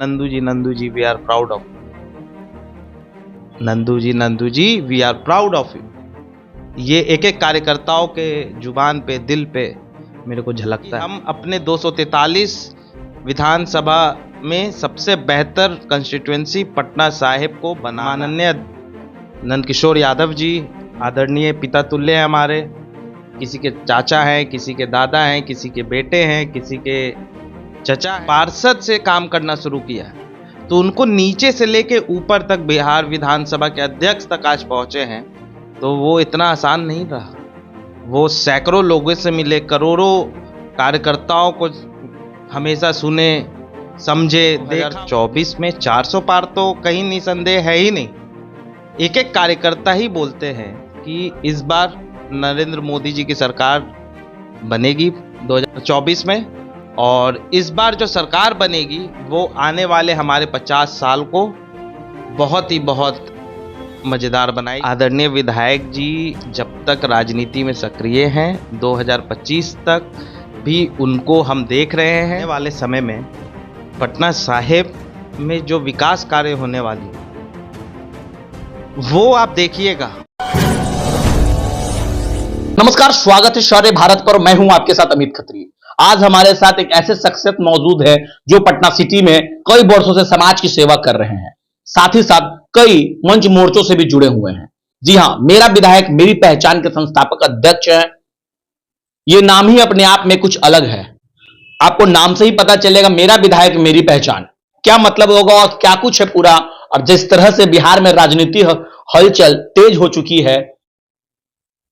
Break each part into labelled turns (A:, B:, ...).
A: Nandu ji, we are proud of Nandu ji, we are proud of you. ये एक एक कार्यकर्ताओं के जुबान पे, दिल पे मेरे को झलकता है। हम अपने 243 विधानसभा में सबसे बेहतर कंस्टिट्यूएंसी पटना साहिब को बना। माननीय नंदकिशोर यादव जी आदरणीय पिता तुल्य हैं हमारे, किसी के चाचा हैं, किसी के दादा हैं, किसी के बेटे हैं, किसी के चचा। पार्षद से काम करना शुरू किया है तो उनको नीचे से लेके ऊपर तक बिहार विधानसभा के अध्यक्ष तक आज पहुंचे हैं, तो वो इतना आसान नहीं रहा। वो सैकड़ों लोगों से मिले, करोड़ों कार्यकर्ताओं को हमेशा सुने, समझे। 2024 में 400 पार तो कहीं निसंदेह है ही नहीं। एक एक कार्यकर्ता ही बोलते हैं कि इस बार नरेंद्र मोदी जी की सरकार बनेगी 2024 में, और इस बार जो सरकार बनेगी वो आने वाले हमारे 50 साल को बहुत मज़ेदार बनाएगी। आदरणीय विधायक जी जब तक राजनीति में सक्रिय हैं, 2025 तक भी उनको हम देख रहे हैं। आने वाले समय में पटना साहिब में जो विकास कार्य होने वाली है वो आप देखिएगा।
B: नमस्कार, स्वागत है शौर्य भारत पर। मैं हूं आपके साथ अमित खत्री। आज हमारे साथ एक ऐसे शख्सियत मौजूद है जो पटना सिटी में कई वर्षों से समाज की सेवा कर रहे हैं, साथ ही साथ कई मंच मोर्चों से भी जुड़े हुए हैं। जी हां, मेरा विधायक मेरी पहचान के संस्थापक अध्यक्ष हैं। ये नाम ही अपने आप में कुछ अलग है। आपको नाम से ही पता चलेगा मेरा विधायक मेरी पहचान क्या मतलब होगा और क्या कुछ है पूरा। और जिस तरह से बिहार में राजनीति हलचल तेज हो चुकी है,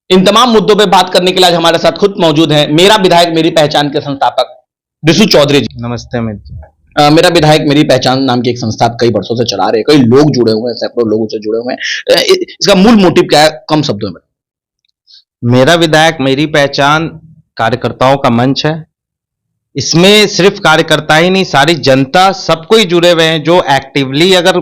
B: इन तमाम मुद्दों पे बात करने के लिए आज हमारे साथ खुद मौजूद है मेरा विधायक मेरी पहचान के संस्थापक डिशु चौधरी जी।
A: नमस्ते अमित जी।
B: मेरा विधायक मेरी पहचान नाम की एक संस्था कई वर्षों से चला रहे हैं, कई लोग जुड़े हुए हैं, सैकड़ों लोग उससे जुड़े हुए हैं। इसका मूल मोटिव क्या है, कम शब्दों में?
A: मेरा विधायक मेरी पहचान कार्यकर्ताओं का मंच है। इसमें सिर्फ कार्यकर्ता ही नहीं, सारी जनता, सब कोई जुड़े हुए हैं जो एक्टिवली अगर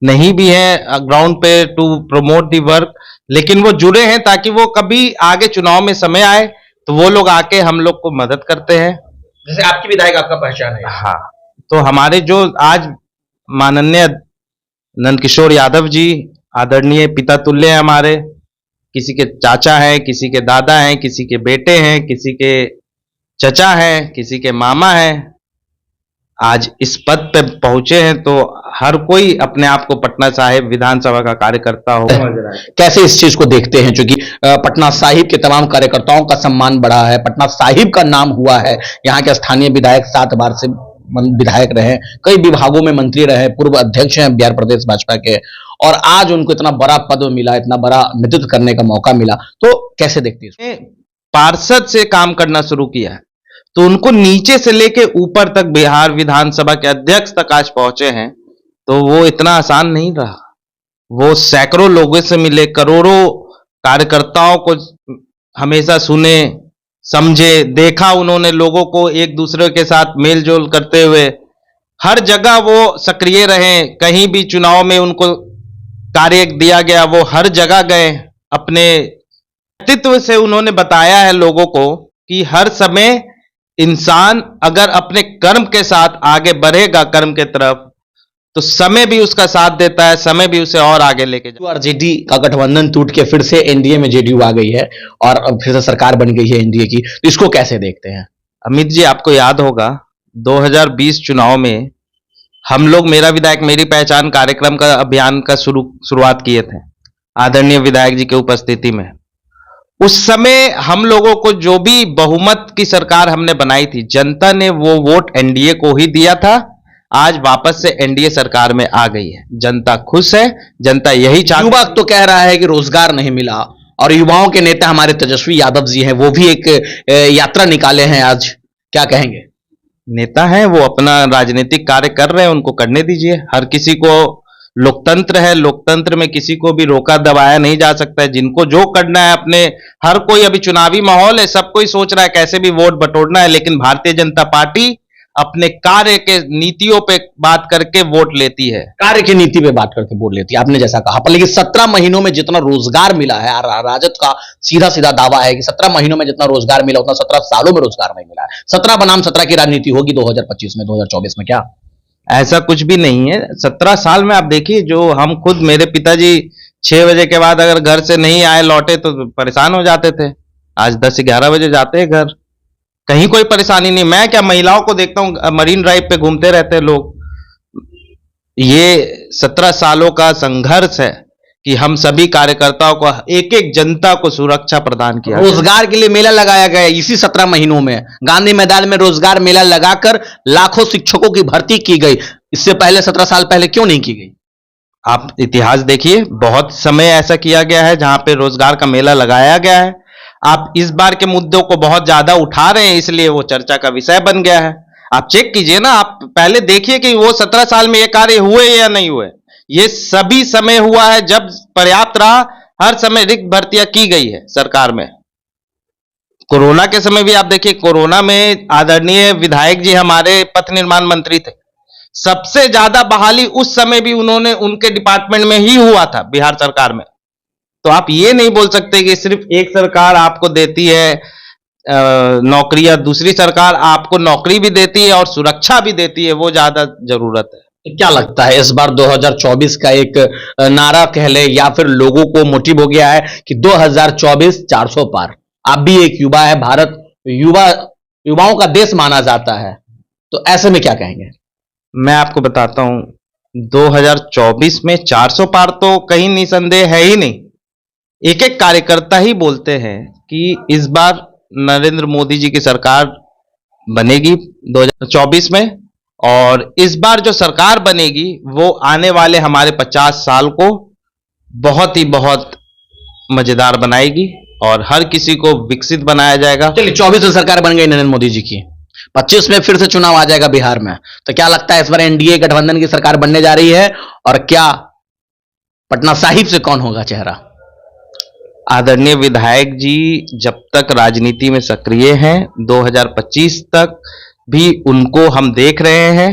A: नहीं भी है ग्राउंड पे टू प्रमोट दी वर्क, लेकिन वो जुड़े हैं ताकि वो कभी आगे चुनाव में समय आए तो वो लोग आके हम लोग को मदद करते हैं।
B: जैसे आपकी विधायक आपका पहचान है।
A: हाँ, तो हमारे जो आज माननीय नंदकिशोर यादव जी आदरणीय पिता तुल्य हैं हमारे, किसी के चाचा हैं, किसी के दादा हैं, किसी के बेटे हैं, किसी के चचा हैं, किसी के मामा हैं, आज इस पद पे पहुंचे हैं, तो हर कोई अपने आप को पटना साहिब विधानसभा का कार्यकर्ता हो।
B: कैसे इस चीज को देखते हैं, क्योंकि पटना साहिब के तमाम कार्यकर्ताओं का सम्मान बढ़ा है, पटना साहिब का नाम हुआ है, यहाँ के स्थानीय विधायक 7 बार से विधायक रहे, कई विभागों में मंत्री रहे, पूर्व अध्यक्ष हैं बिहार प्रदेश भाजपा के, और आज उनको इतना बड़ा पद मिला, इतना बड़ा नेतृत्व करने का मौका मिला, तो कैसे देखते हैं?
A: पार्षद से काम करना शुरू किया है तो उनको नीचे से लेके ऊपर तक बिहार विधानसभा के अध्यक्ष तक आज पहुंचे हैं, तो वो इतना आसान नहीं रहा। वो सैकड़ों लोगों से मिले, करोड़ों कार्यकर्ताओं को हमेशा सुने, समझे, देखा उन्होंने लोगों को एक दूसरे के साथ मेल जोल करते हुए। हर जगह वो सक्रिय रहे, कहीं भी चुनाव में उनको कार्य दिया गया वो हर जगह गए। अपने व्यक्तित्व से उन्होंने बताया है लोगों को कि हर समय इंसान अगर अपने कर्म के साथ आगे बढ़ेगा कर्म के तरफ, तो समय भी उसका साथ देता है, समय भी उसे और आगे लेके जाता है।
B: आरजेडी का गठबंधन टूट के फिर से एनडीए में जेडीयू आ गई है और अब फिर से सरकार बन गई है एनडीए की, तो इसको कैसे देखते हैं?
A: अमित जी, आपको याद होगा 2020 चुनाव में हम लोग मेरा विधायक मेरी पहचान कार्यक्रम का अभियान का शुरुआत किए थे आदरणीय विधायक जी की उपस्थिति में। उस समय हम लोगों को जो भी बहुमत की सरकार हमने बनाई थी, जनता ने वो वोट एनडीए को ही दिया था। आज वापस से एनडीए सरकार में आ गई है, जनता खुश है, जनता यही चाहती।
B: युवा तो कह रहा है कि रोजगार नहीं मिला, और युवाओं के नेता हमारे तेजस्वी यादव जी हैं, वो भी एक यात्रा निकाले हैं, आज क्या कहेंगे?
A: नेता हैं, वो अपना राजनीतिक कार्य कर रहे हैं, उनको करने दीजिए। हर किसी को लोकतंत्र है, लोकतंत्र में किसी को भी रोका दबाया नहीं जा सकता है। जिनको जो करना है अपने, हर कोई अभी चुनावी माहौल है, सब कोई सोच रहा है कैसे भी वोट बटोरना है, लेकिन भारतीय जनता पार्टी अपने कार्य के नीतियों पे बात करके वोट लेती है।
B: कार्य की नीति पे बात करके वोट लेती है, आपने जैसा कहा। पर लेकिन 17 महीनों में जितना रोजगार मिला है, राजद का सीधा सीधा दावा है कि 17 महीनों में जितना रोजगार मिला उतना 17 सालों में रोजगार नहीं मिला है। 17 बनाम 17 की राजनीति होगी 2025 में, 2024 में क्या?
A: ऐसा कुछ भी नहीं है। 17 साल में आप देखिए, जो हम खुद, मेरे पिताजी 6 बजे के बाद अगर घर से नहीं आए लौटे तो परेशान हो जाते थे। आज 10-11 बजे जाते हैं घर, कहीं कोई परेशानी नहीं। मैं क्या, महिलाओं को देखता हूँ मरीन ड्राइव पे घूमते रहते हैं लोग। ये 17 सालों का संघर्ष है कि हम सभी कार्यकर्ताओं को, एक एक जनता को सुरक्षा प्रदान किया।
B: रोजगार के लिए मेला लगाया गया इसी 17 महीनों में। गांधी मैदान में रोजगार मेला लगाकर लाखों शिक्षकों की भर्ती की गई। इससे पहले 17 साल पहले क्यों नहीं की गई?
A: आप इतिहास देखिए, बहुत समय ऐसा किया गया है जहां पे रोजगार का मेला लगाया गया है। आप इस बार के मुद्दों को बहुत ज्यादा उठा रहे हैं, इसलिए वो चर्चा का विषय बन गया है। आप चेक कीजिए ना, आप पहले देखिए कि वो 17 साल में ये कार्य हुए या नहीं हुए। ये सभी समय हुआ है जब पर्याप्त रहा, हर समय रिक्त भर्तियां की गई है सरकार में। कोरोना के समय भी आप देखिए, कोरोना में आदरणीय विधायक जी हमारे पथ निर्माण मंत्री थे, सबसे ज्यादा बहाली उस समय भी उन्होंने, उनके डिपार्टमेंट में ही हुआ था बिहार सरकार में। तो आप ये नहीं बोल सकते कि सिर्फ एक सरकार आपको देती है नौकरियां, दूसरी सरकार आपको नौकरी भी देती है और सुरक्षा भी देती है, वो ज्यादा जरूरत है।
B: क्या लगता है इस बार 2024 का एक नारा कह ले या फिर लोगों को मोटिव हो गया है कि 2024 400 पार? आप भी एक युवा है, भारत युवाओं का देश माना जाता है, तो ऐसे में क्या कहेंगे?
A: मैं आपको बताता हूं, 2024 में 400 पार तो कहीं निसंदेह है ही नहीं। एक एक कार्यकर्ता ही बोलते हैं कि इस बार नरेंद्र मोदी जी की सरकार बनेगी 2024 में, और इस बार जो सरकार बनेगी वो आने वाले हमारे 50 साल को बहुत ही बहुत मजेदार बनाएगी और हर किसी को विकसित बनाया जाएगा।
B: चलिए, 24 में सरकार बन गई नरेंद्र मोदी जी की, 25 में फिर से चुनाव आ जाएगा बिहार में, तो क्या लगता है इस बार एनडीए गठबंधन की सरकार बनने जा रही है? और क्या पटना साहिब से कौन होगा चेहरा?
A: आदरणीय विधायक जी जब तक राजनीति में सक्रिय हैं, 2025 तक भी उनको हम देख रहे हैं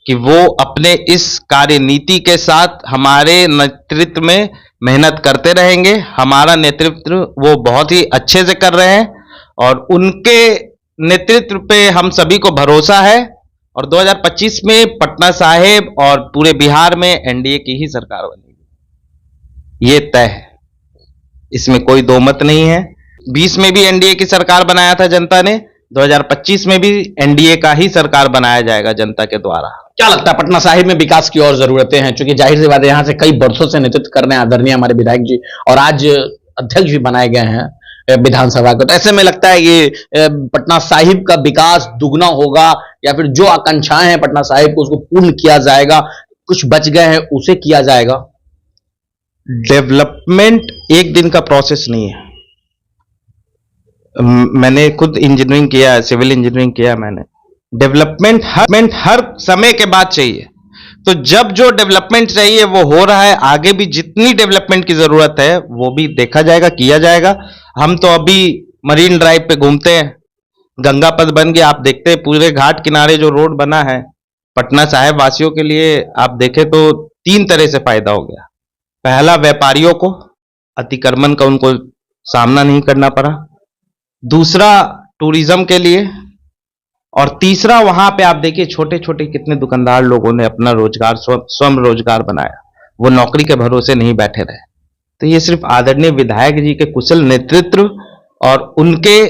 A: कि वो अपने इस कार्यनीति के साथ हमारे नेतृत्व में मेहनत करते रहेंगे। हमारा नेतृत्व वो बहुत ही अच्छे से कर रहे हैं और उनके नेतृत्व पे हम सभी को भरोसा है, और 2025 में पटना साहिब और पूरे बिहार में एनडीए की ही सरकार बनेगी, ये तय है, इसमें कोई दो मत नहीं है। 20 में भी एनडीए की सरकार बनाया था जनता ने, 2025 में भी एनडीए का ही सरकार बनाया जाएगा जनता के द्वारा।
B: क्या लगता है पटना साहिब में विकास की और जरूरतें हैं? क्योंकि जाहिर सी बात है, यहां से कई वर्षों से नेतृत्व कर रहे हैं आदरणीय हमारे विधायक जी, और आज अध्यक्ष भी बनाए गए हैं विधानसभा को, तो ऐसे में लगता है ये पटना साहिब का विकास दुगना होगा या फिर जो आकांक्षाएं हैं पटना साहिब को उसको पूर्ण किया जाएगा, कुछ बच गए हैं उसे किया जाएगा?
A: डेवलपमेंट एक दिन का प्रोसेस नहीं है। मैंने खुद इंजीनियरिंग किया है, सिविल इंजीनियरिंग किया मैंने। डेवलपमेंट हर समय के बाद चाहिए, तो जब जो डेवलपमेंट चाहिए वो हो रहा है, आगे भी जितनी डेवलपमेंट की जरूरत है वो भी देखा जाएगा, किया जाएगा। हम तो अभी मरीन ड्राइव पे घूमते हैं, गंगा पथ बन गया, आप देखते हैं पूरे घाट किनारे जो रोड बना है पटना साहिब वासियों के लिए, आप देखें तो 3 तरह से फायदा हो गया। पहला, व्यापारियों को अतिक्रमण का उनको सामना नहीं करना पड़ा। दूसरा, टूरिज्म के लिए, और तीसरा, वहां पे आप देखिए छोटे छोटे कितने दुकानदार लोगों ने अपना रोजगार, स्वयं रोजगार बनाया, वो नौकरी के भरोसे नहीं बैठे रहे। तो ये सिर्फ आदरणीय विधायक जी के कुशल नेतृत्व और उनके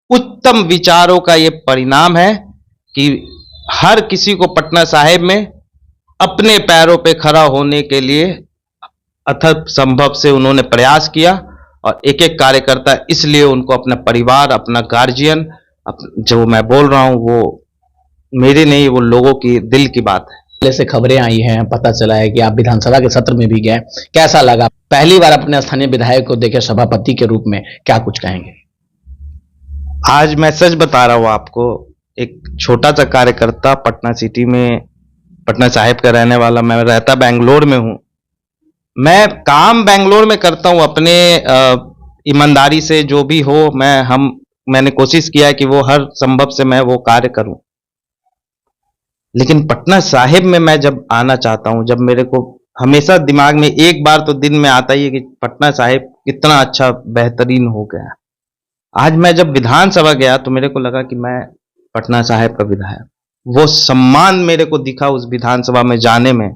A: उत्तम विचारों का ये परिणाम है कि हर किसी को पटना साहिब में अपने पैरों पे खड़ा होने के लिए अथक संभव से उन्होंने प्रयास किया, और एक एक कार्यकर्ता इसलिए उनको अपना परिवार, अपना गार्जियन, जो मैं बोल रहा हूं वो मेरे नहीं, वो लोगों की दिल की बात है।
B: पहले से खबरें आई हैं, पता चला है कि आप विधानसभा के सत्र में भी गए, कैसा लगा? पहली बार अपने स्थानीय विधायक को देखे सभापति के रूप में, क्या कुछ कहेंगे?
A: आज मैं सच बता रहा हूं आपको, एक छोटा सा कार्यकर्ता पटना सिटी में, पटना साहिब का रहने वाला, मैं रहता बेंगलोर में हूं, मैं काम बेंगलोर में करता हूं अपने ईमानदारी से, जो भी हो मैंने कोशिश किया है कि वो हर संभव से मैं वो कार्य करूं। लेकिन पटना साहिब में मैं जब आना चाहता हूं, जब मेरे को हमेशा दिमाग में एक बार तो दिन में आता ही है कि पटना साहिब कितना अच्छा बेहतरीन हो गया। आज मैं जब विधानसभा गया तो मेरे को लगा कि मैं पटना साहिब का विधायक, वो सम्मान मेरे को दिखा उस विधानसभा में जाने में।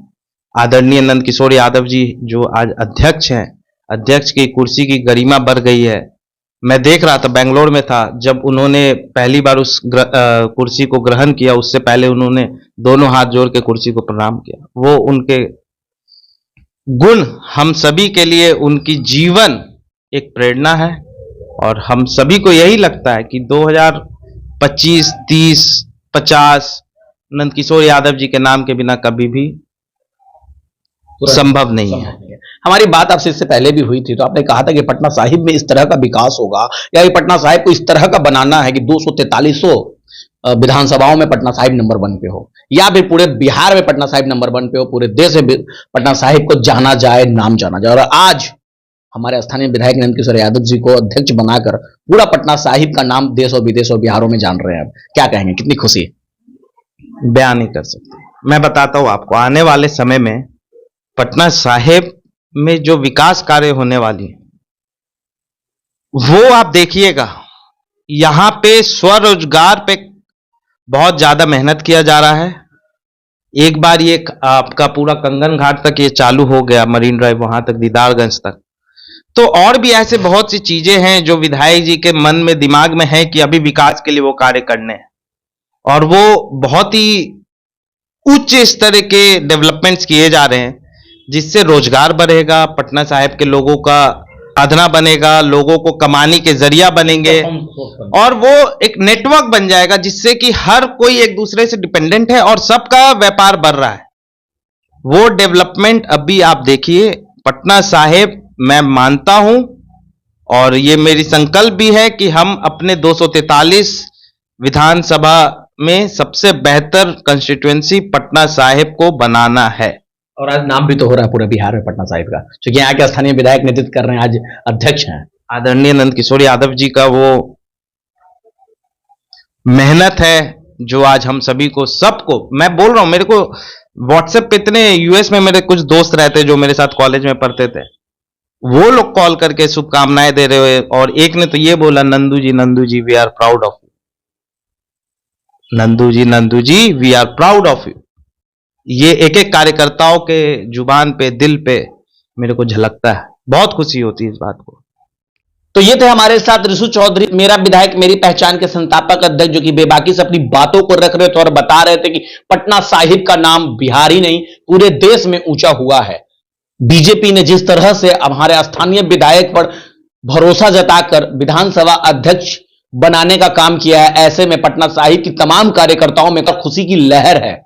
A: आदरणीय नंद किशोर यादव जी जो आज अध्यक्ष हैं, अध्यक्ष की कुर्सी की गरिमा बढ़ गई है। मैं देख रहा था, बेंगलोर में था, जब उन्होंने पहली बार उस कुर्सी को ग्रहण किया, उससे पहले उन्होंने दोनों हाथ जोड़ के कुर्सी को प्रणाम किया। वो उनके गुण हम सभी के लिए, उनकी जीवन एक प्रेरणा है। और हम सभी को यही लगता है कि 2025, 30, 50 नंद किशोर यादव जी के नाम के बिना कभी भी संभव नहीं है।
B: हमारी बात आपसे इससे पहले भी हुई थी, तो आपने कहा था कि पटना साहिब में इस तरह का विकास होगा, या ये पटना साहिब को इस तरह का बनाना है कि 243 विधानसभाओं में पटना साहिब नंबर 1 पे हो, या फिर पूरे बिहार में पटना साहिब नंबर 1 पे हो, पूरे देश में पटना साहिब को जाना जाए, नाम जाना जाए। और आज हमारे स्थानीय विधायक नंद किशोर यादव जी को अध्यक्ष बनाकर पूरा पटना साहिब का नाम देश और विदेश और बिहारों में जान रहे हैं। क्या कहेंगे, कितनी खुशी?
A: बयान नहीं कर सकते। मैं बताता हूं आपको, आने वाले समय में पटना साहिब में जो विकास कार्य होने वाली है वो आप देखिएगा। यहां पे स्वरोजगार पे बहुत ज्यादा मेहनत किया जा रहा है। एक बार ये आपका पूरा कंगन घाट तक ये चालू हो गया, मरीन ड्राइव वहां तक, दीदारगंज तक, तो और भी ऐसे बहुत सी चीजें हैं जो विधायक जी के मन में, दिमाग में है कि अभी विकास के लिए वो कार्य करने हैं। और वो बहुत ही उच्च स्तर के डेवलपमेंट्स किए जा रहे हैं, जिससे रोजगार बढ़ेगा, पटना साहिब के लोगों का साधना बनेगा, लोगों को कमाने के जरिया बनेंगे, और वो एक नेटवर्क बन जाएगा जिससे कि हर कोई एक दूसरे से डिपेंडेंट है और सबका व्यापार बढ़ रहा है। वो डेवलपमेंट अभी आप देखिए। पटना साहिब मैं मानता हूं, और ये मेरी संकल्प भी है कि हम अपने 243 विधानसभा में सबसे बेहतर कंस्टिट्यूएंसी पटना साहिब को बनाना है।
B: और आज नाम भी तो हो रहा है पूरे बिहार में पटना साहिब का, क्योंकि यहाँ के स्थानीय विधायक नेतृत्व कर रहे हैं, आज अध्यक्ष हैं।
A: आदरणीय नंद किशोर यादव जी का वो मेहनत है जो आज हम सभी को, सबको मैं बोल रहा हूं। मेरे को व्हाट्सएप पे इतने, यूएस में मेरे कुछ दोस्त रहते जो मेरे साथ कॉलेज में पढ़ते थे, वो लोग कॉल करके शुभकामनाएं दे रहे हैं। और एक ने तो ये बोला, Nandu ji we are proud of you. Nandu ji we are proud of you. ये एक एक कार्यकर्ताओं के जुबान पे, दिल पे मेरे को झलकता है। बहुत खुशी होती है इस बात को।
B: तो ये थे हमारे साथ ऋषु चौधरी, मेरा विधायक मेरी पहचान के संस्थापक अध्यक्ष, जो कि बेबाकी से अपनी बातों को रख रहे थे और बता रहे थे कि पटना साहिब का नाम बिहार ही नहीं पूरे देश में ऊंचा हुआ है। बीजेपी ने जिस तरह से हमारे स्थानीय विधायक पर भरोसा जताकर विधानसभा अध्यक्ष बनाने का काम किया है, ऐसे में पटना साहिब की तमाम कार्यकर्ताओं में खुशी की लहर है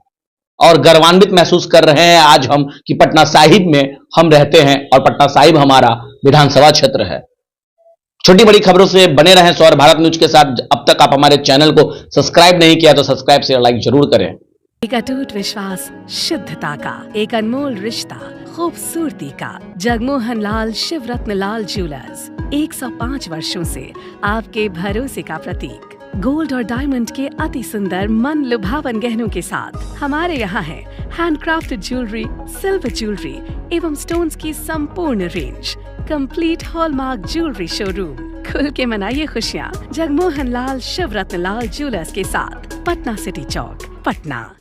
B: और गर्वान्वित महसूस कर रहे हैं आज हम कि पटना साहिब में हम रहते हैं और पटना साहिब हमारा विधानसभा क्षेत्र है। छोटी बड़ी खबरों से बने रहें सौर भारत न्यूज के साथ। अब तक आप हमारे चैनल को सब्सक्राइब नहीं किया तो सब्सक्राइब शेयर लाइक जरूर करें।
C: एक अटूट विश्वास, शुद्धता का एक अनमोल रिश्ता, खूबसूरती का। जगमोहन लाल शिवरत्न लाल ज्वेलर्स 105 वर्षों से आपके भरोसे का प्रतीक। गोल्ड और डायमंड के अति सुंदर मन लुभावन गहनों के साथ हमारे यहाँ है हैंडक्राफ्टेड ज्वेलरी, सिल्वर ज्वेलरी एवं स्टोन्स की संपूर्ण range. Complete hallmark jewellery showroom. खुल के मनाइए खुशियाँ जगमोहन लाल शिवरत्न लाल ज्वेलर्स के साथ, पटना सिटी चौक, पटना।